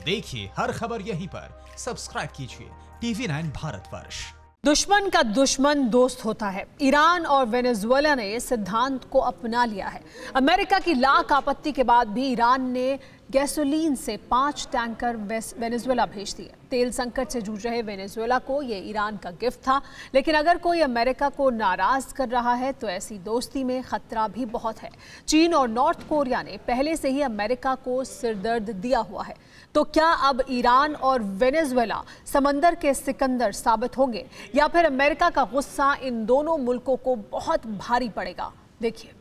देखिए हर खबर यहीं पर, सब्सक्राइब कीजिए TV9 भारतवर्ष। दुश्मन का दुश्मन दोस्त होता है। ईरान और वेनेजुएला ने इस सिद्धांत को अपना लिया है। अमेरिका की लाख आपत्ति के बाद भी ईरान ने गैसोलीन से 5 टैंकर वेनेजुएला भेज दिए। तेल संकट से जूझ रहे वेनेजुएला को ये ईरान का गिफ्ट था, लेकिन अगर कोई अमेरिका को नाराज कर रहा है तो ऐसी दोस्ती में खतरा भी बहुत है। चीन और नॉर्थ कोरिया ने पहले से ही अमेरिका को सिरदर्द दिया हुआ है। तो क्या अब ईरान और वेनेजुएला समंदर के सिकंदर साबित होंगे या फिर अमेरिका का गुस्सा इन दोनों मुल्कों को बहुत भारी पड़ेगा? देखिए।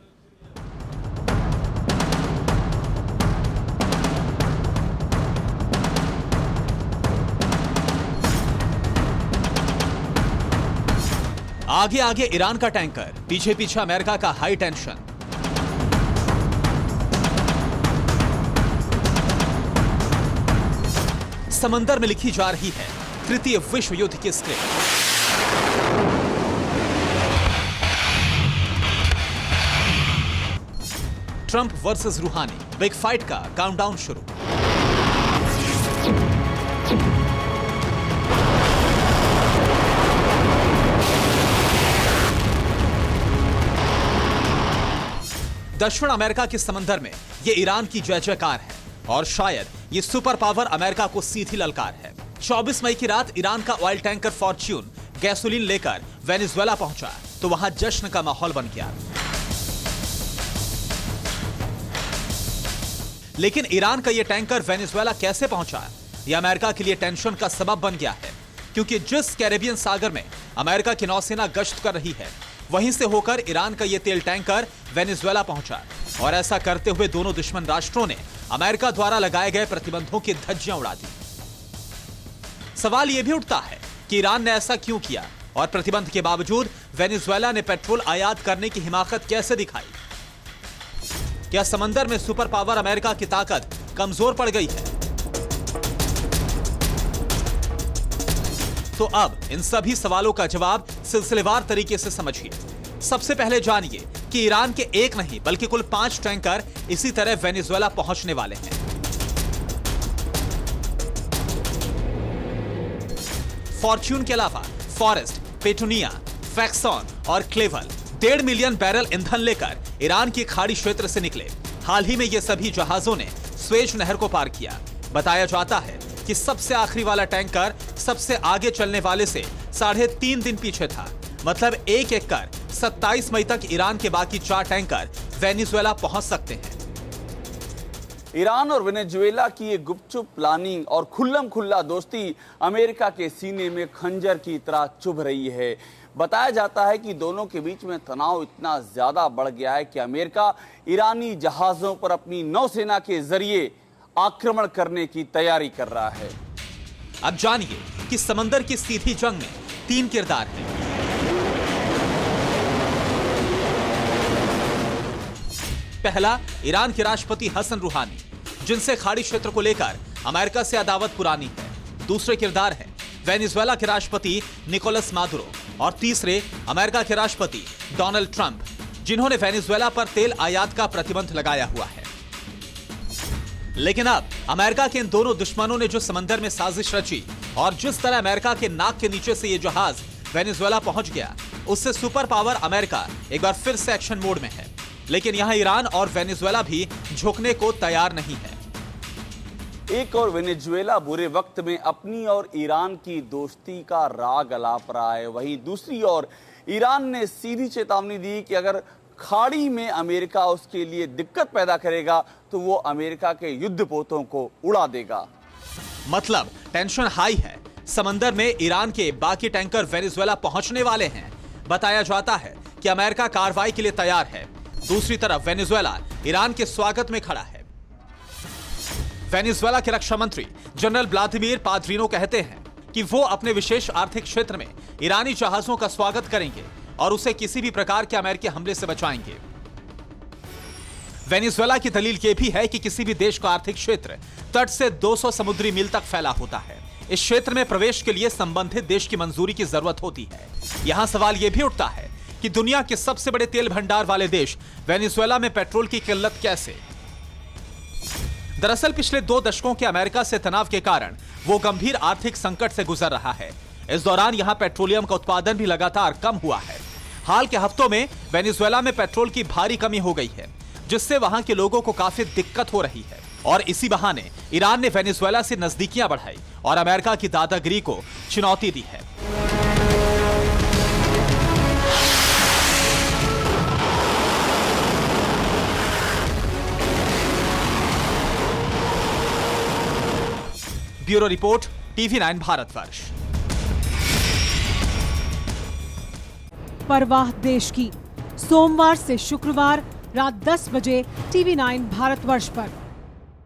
आगे आगे ईरान का टैंकर, पीछे पीछे अमेरिका का हाई टेंशन। समंदर में लिखी जा रही है तृतीय विश्व युद्ध की स्क्रिप्ट। ट्रंप वर्सेस रूहानी, बिग फाइट का काउंटडाउन शुरू। दक्षिण अमेरिका के समंदर में यह ईरान की जय जयकार है और शायद ये सुपर पावर अमेरिका को सीधी ललकार है। 24 मई की रात ईरान का ऑयल टैंकर फॉर्च्यून गैसोलीन लेकर वेनेजुएला पहुंचा तो वहां जश्न का माहौल बन गया। लेकिन ईरान का यह टैंकर वेनेजुएला कैसे पहुंचा, यह अमेरिका के लिए टेंशन का सबब बन गया है, क्योंकि जिस कैरेबियन सागर में अमेरिका की नौसेना गश्त कर रही है, वहीं से होकर ईरान का यह तेल टैंकर वेनेजुएला पहुंचा और ऐसा करते हुए दोनों दुश्मन राष्ट्रों ने अमेरिका द्वारा लगाए गए प्रतिबंधों की धज्जियां उड़ा दी। सवाल यह भी उठता है कि ईरान ने ऐसा क्यों किया और प्रतिबंध के बावजूद वेनेजुएला ने पेट्रोल आयात करने की हिमाकत कैसे दिखाई? क्या समंदर में सुपर पावर अमेरिका की ताकत कमजोर पड़ गई है? तो अब इन सभी सवालों का जवाब सिलसिलेवार तरीके से समझिए। सबसे पहले जानिए कि ईरान के एक नहीं बल्कि कुल 5 टैंकर इसी तरह वेनेजुएला पहुंचने वाले हैं। फॉर्च्यून के अलावा फॉरेस्ट, पेटूनिया, फैक्सॉन और क्लेवल 1.5 मिलियन बैरल ईंधन लेकर ईरान की खाड़ी क्षेत्र से निकले। हाल ही में ये सभी जहाजों ने स्वेज नहर को पार किया। बताया जाता है कि सबसे आखिरी वाला टैंकर सबसे आगे चलने वाले से 3.5 दिन पीछे था। मतलब एक एक कर 27 मई तक ईरान के बाकी 4 टैंकर वेनेजुएला पहुंच सकते हैं। ईरान और वेनेजुएला की ये गुपचुप प्लानिंग और खुल्लम खुल्ला दोस्ती अमेरिका के सीने में खंजर की तरह चुभ रही है। बताया जाता है कि दोनों के बीच में तनाव इतना ज्यादा बढ़ गया है कि अमेरिका ईरानी जहाजों पर अपनी नौसेना के जरिए आक्रमण करने की तैयारी कर रहा है। अब जानिए कि समंदर की सीधी जंग में 3 किरदार हैं। पहला, ईरान के राष्ट्रपति हसन रूहानी, जिनसे खाड़ी क्षेत्र को लेकर अमेरिका से अदावत पुरानी है। दूसरे किरदार हैं वेनेजुएला के राष्ट्रपति निकोलस मादुरो और तीसरे अमेरिका के राष्ट्रपति डोनाल्ड ट्रंप, जिन्होंने वेनेजुएला पर तेल आयात का प्रतिबंध लगाया हुआ है। लेकिन अब अमेरिका के इन दोनों दुश्मनों ने जो समंदर में साजिश रची और जिस तरह अमेरिका के नाक के नीचे से ये जहाज वेनेजुएला पहुंच गया, उससे सुपर पावर अमेरिका एक बार फिर से एक्शन मोड में है। लेकिन यहां ईरान और वेनेजुएला भी झुकने को तैयार नहीं है। एक और वेनेजुएला बुरे वक्त में अपनी और ईरान की दोस्ती का राग अलाप रहा है, वहीं दूसरी ओर ईरान ने सीधी चेतावनी दी कि अगर खाड़ी में अमेरिका उसके लिए दिक्कत पैदा करेगा तो वो अमेरिका के युद्धपोतों को उड़ा देगा। मतलब टेंशन हाई है। समंदर में ईरान के बाकी टैंकर वेनेजुएला पहुंचने वाले हैं। बताया जाता है कि अमेरिका कार्रवाई के लिए तैयार है। दूसरी तरफ वेनेजुएला ईरान के स्वागत में खड़ा है। वेनेजुएला के रक्षा मंत्री जनरल व्लादिमीर पाद्रीनो कहते हैं कि वो अपने विशेष आर्थिक क्षेत्र में ईरानी जहाजों का स्वागत करेंगे और उसे किसी भी प्रकार के अमेरिकी हमले से बचाएंगे। वेनेजुएला की दलील यह भी है कि किसी भी देश का आर्थिक क्षेत्र तट से 200 समुद्री मील तक फैला होता है। इस क्षेत्र में प्रवेश के लिए संबंधित देश की मंजूरी की जरूरत होती है। यहां सवाल यह भी उठता है कि दुनिया के सबसे बड़े तेल भंडार वाले देश वेनेजुएला में पेट्रोल की किल्लत कैसे? दरअसल पिछले 2 दशकों के अमेरिका से तनाव के कारण वो गंभीर आर्थिक संकट से गुजर रहा है। इस दौरान यहां पेट्रोलियम का उत्पादन भी लगातार कम हुआ है। हाल के हफ्तों में वेनेजुएला में पेट्रोल की भारी कमी हो गई है, जिससे वहां के लोगों को काफी दिक्कत हो रही है। और इसी बहाने ईरान ने वेनेजुएला से नजदीकियां बढ़ाई और अमेरिका की दादागिरी को चुनौती दी है। Bureau report, TV9 Bharatvarsh. परवाह देश की, सोमवार से शुक्रवार रात 10 बजे TV9 भारतवर्ष पर।